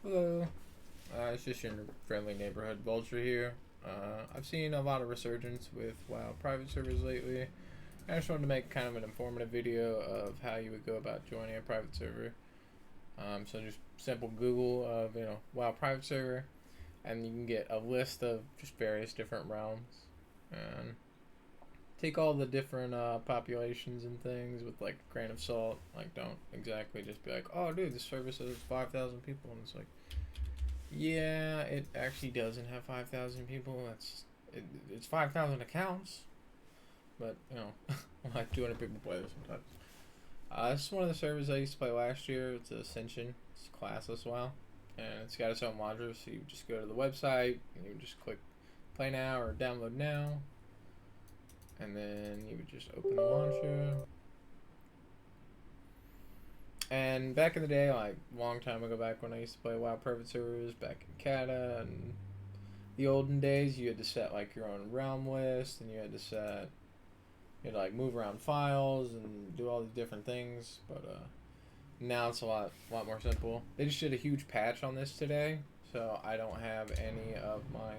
Hello. It's just your friendly neighborhood vulture here. I've seen a lot of resurgence with WoW private servers lately. I just wanted to make kind of an informative video of how you would go about joining a private server. So just simple Google of WoW private server, and you can get a list of just various different realms, and take all the different populations and things with like a grain of salt. Like, don't exactly just be like, oh dude, this server says 5,000 people, and it's like, yeah, it actually doesn't have 5,000 people. It's 5,000 accounts, but like 200 people play this sometimes. This is one of the servers I used to play last year. It's Ascension. It's classless WoW, and it's got its own launcher. So you just go to the website and you just click play now or download now, and then you would just open the launcher. And back in the day, like long time ago, back when I used to play WoW private servers, back in Cata and the olden days, you had to set like your own realm list, and you had to like move around files and do all these different things. But now it's a lot more simple. They just did a huge patch on this today, so I don't have any of my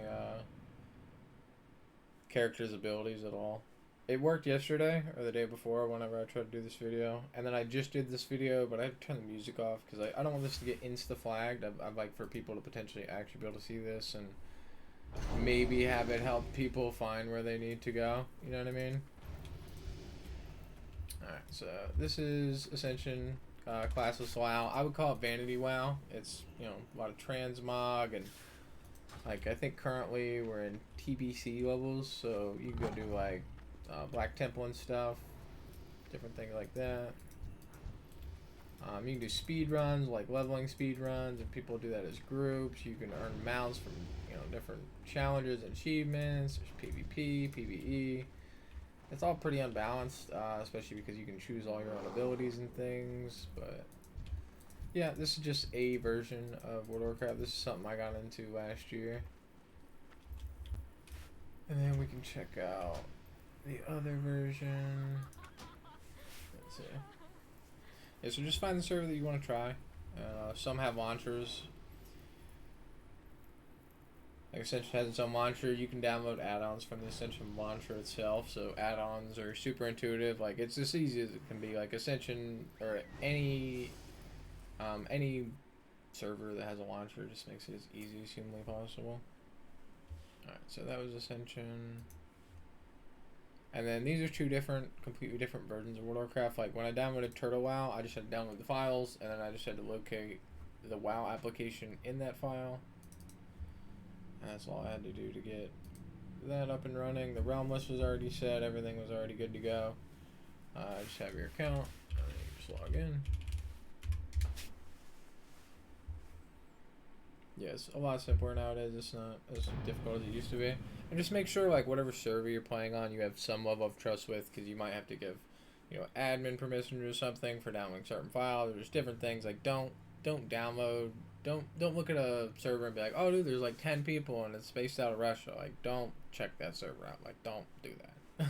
characters' abilities at all. It worked yesterday or the day before whenever I tried to do this video, and then I just did this video, but I had to turn the music off because I don't want this to get insta flagged. I'd like for people to potentially actually be able to see this and maybe have it help people find where they need to go. You know what I mean? Alright, so this is Ascension, classless WoW. I would call it vanity WoW. It's, a lot of transmog, and like I think currently we're in TBC levels, so you can go do like Black Temple and stuff, different things like that. You can do speed runs, like leveling speed runs, and people do that as groups. You can earn mounts from different challenges and achievements. There's PvP, PvE. It's all pretty unbalanced, especially because you can choose all your own abilities and things. But yeah, this is just a version of World of Warcraft. This is something I got into last year. And then we can check out the other version. Let's see. Yeah, so just find the server that you want to try. Some have launchers. Like Ascension has its own launcher. You can download add-ons from the Ascension launcher itself. So add-ons are super intuitive. Like, it's as easy as it can be. Like Ascension or any server that has a launcher just makes it as easy as humanly possible. Alright, so that was Ascension. And then these are two completely different versions of World of Warcraft. Like when I downloaded Turtle WoW, I just had to download the files, and then I just had to locate the WoW application in that file. And that's all I had to do to get that up and running. The realm list was already set, everything was already good to go. Just have your account, and then you just log in. Yeah, it's a lot simpler nowadays. It's not as difficult as it used to be. And just make sure, like, whatever server you're playing on, you have some level of trust with, because you might have to give, admin permission or something for downloading certain files. There's different things. Like, don't download. Don't look at a server and be like, oh, dude, there's like 10 people and it's based out of Russia. Like, don't check that server out. Like, don't do that.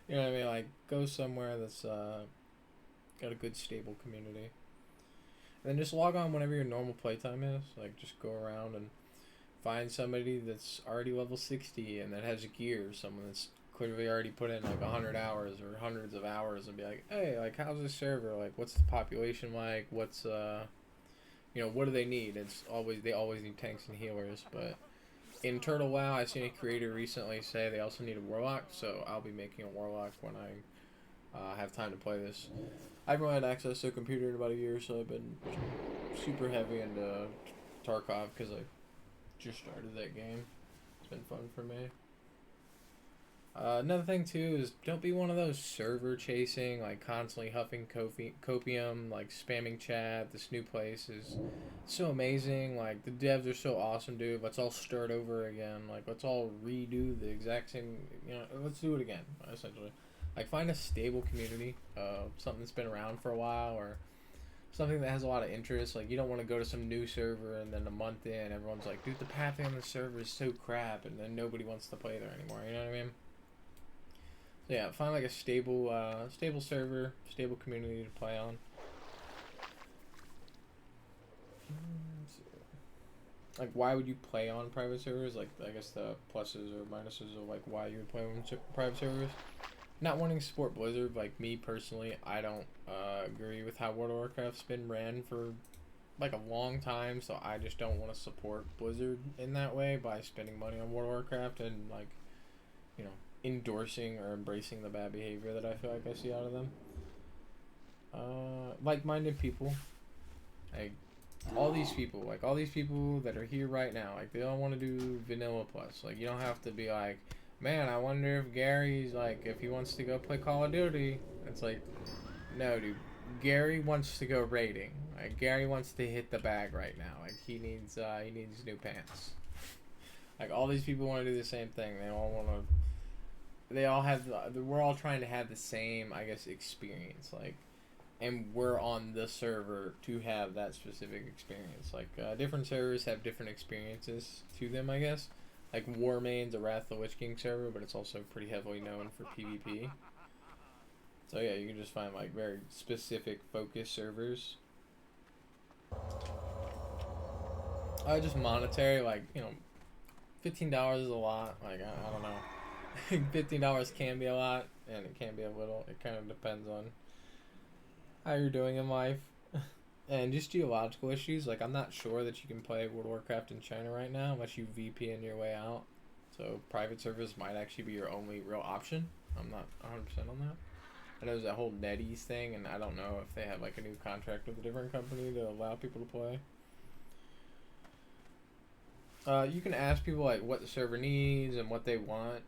You know what I mean? Like, go somewhere that's got a good, stable community. And then just log on whenever your normal playtime is. Like, just go around and find somebody that's already level 60 and that has gear. Someone that's clearly already put in like 100 hours or hundreds of hours, and be like, hey, like, how's this server? Like, what's the population like? What's, what do they need? They always need tanks and healers. But in Turtle WoW, I've seen a creator recently say they also need a Warlock, so I'll be making a Warlock when I have time to play this. I haven't really had access to a computer in about a year, so I've been super heavy into Tarkov because I just started that game. It's been fun for me. Another thing too is don't be one of those server chasing, like constantly huffing copium, like spamming chat. This new place is so amazing. Like the devs are so awesome, dude. Let's all start over again. Like let's all redo the exact same. Let's do it again. Essentially, like find a stable community, something that's been around for a while, or something that has a lot of interest. Like you don't want to go to some new server and then a month in, everyone's like, dude, the pathing on the server is so crap, and then nobody wants to play there anymore. You know what I mean? So yeah, find like a stable server, stable community to play on. like why would you play on private servers? Like I guess the pluses or minuses of like why you would play on private servers. Not wanting to support Blizzard, like me personally, I don't agree with how World of Warcraft's been ran for like a long time, so I just don't want to support Blizzard in that way by spending money on World of Warcraft and like, you know, endorsing or embracing the bad behavior that I feel like I see out of them. Like-minded people, like all these people that are here right now, like they all want to do vanilla plus. Like you don't have to be like, man, I wonder if Gary's like if he wants to go play Call of Duty. It's like, no, dude. Gary wants to go raiding. Like Gary wants to hit the bag right now. Like he needs new pants. Like all these people want to do the same thing. They all want to. They all have. We're all trying to have the same, I guess, experience. Like, and we're on the server to have that specific experience. Like different servers have different experiences to them, I guess. Like Warmane's a Wrath of the Witch King server, but it's also pretty heavily known for PvP. So yeah, you can just find like very specific focus servers. Just monetary, like, you know, $15 is a lot. Like I don't know, $15 can be a lot, and it can be a little. It kind of depends on how you're doing in life, and just geological issues. Like I'm not sure that you can play World of Warcraft in China right now unless you VPN your way out. So private servers might actually be your only real option. I'm not 100% on that. I know there's that whole NetEase thing, and I don't know if they have like a new contract with a different company to allow people to play. You can ask people like what the server needs and what they want,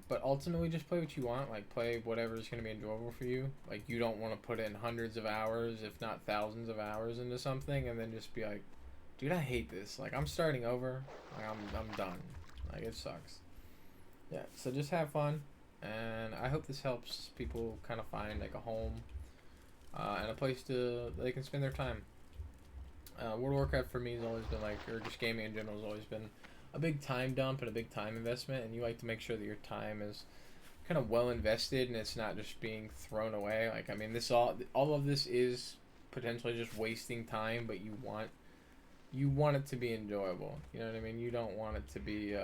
but ultimately just play what you want. Like play whatever is going to be enjoyable for you. Like you don't want to put in hundreds of hours, if not thousands of hours into something, and then just be like, dude, I hate this. Like I'm starting over. Like I'm done. Like it sucks. Yeah. So just have fun. And I hope this helps people kind of find like a home and a place they can spend their time. World of Warcraft for me has always been like, or just gaming in general has always been a big time dump and a big time investment, and you like to make sure that your time is kind of well invested and it's not just being thrown away. Like I mean, this all of this is potentially just wasting time, but you want it to be enjoyable. You know what I mean? You don't want it to be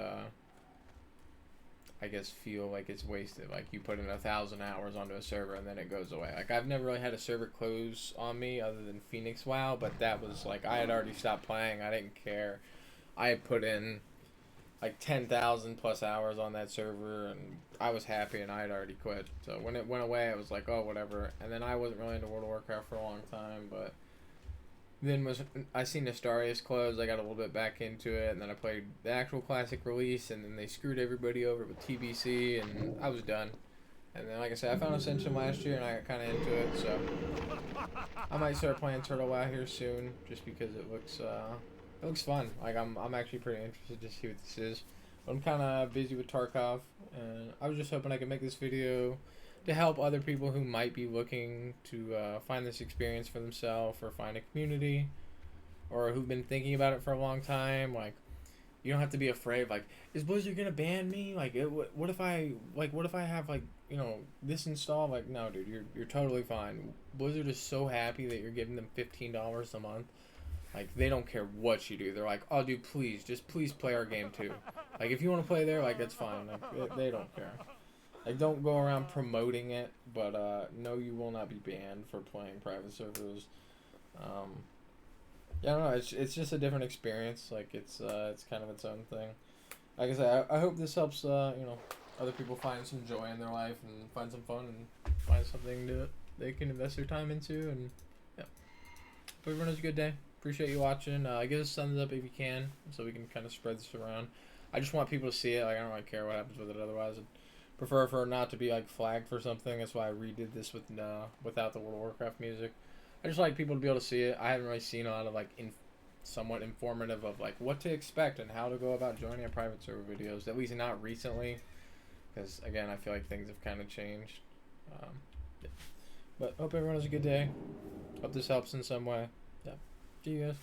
I guess feel like it's wasted. Like you put in 1,000 hours onto a server and then it goes away. Like I've never really had a server close on me other than Phoenix WoW, but that was like I had already stopped playing. I didn't care. I had put in like 10,000 plus hours on that server and I was happy and I had already quit. So when it went away, I was like, oh whatever. And then I wasn't really into World of Warcraft for a long time, but then I seen Astarius close. I got a little bit back into it, and then I played the actual classic release, and then they screwed everybody over with TBC, and I was done. And then, like I said, I found Ascension last year, and I got kind of into it, so I might start playing Turtle WoW here soon, just because it looks fun. Like I'm actually pretty interested to see what this is. But I'm kind of busy with Tarkov, and I was just hoping I could make this video to help other people who might be looking to find this experience for themselves or find a community, or who've been thinking about it for a long time. Like, you don't have to be afraid. Like, is Blizzard gonna ban me? Like, what if I have like, you know, this installed? Like, no, dude, you're totally fine. Blizzard is so happy that you're giving them $15 a month. Like, they don't care what you do. They're like, oh, dude, please play our game too. Like, if you want to play there, like, that's fine. Like, they don't care. Like, don't go around promoting it, but no, you will not be banned for playing private servers. Yeah, I don't know. It's just a different experience. Like, it's kind of its own thing. Like I said, I hope this helps. Other people find some joy in their life and find some fun and find something that they can invest their time into. And yeah, hope everyone has a good day. Appreciate you watching. Give us a thumbs up if you can, so we can kind of spread this around. I just want people to see it. Like, I don't really care what happens with it otherwise. Prefer for it not to be like flagged for something. That's why I redid this without the World of Warcraft music. I just like people to be able to see it. I haven't really seen a lot of like somewhat informative of like what to expect and how to go about joining a private server videos. At least not recently, because again I feel like things have kind of changed. Yeah. But hope everyone has a good day. Hope this helps in some way. Yeah. See you guys.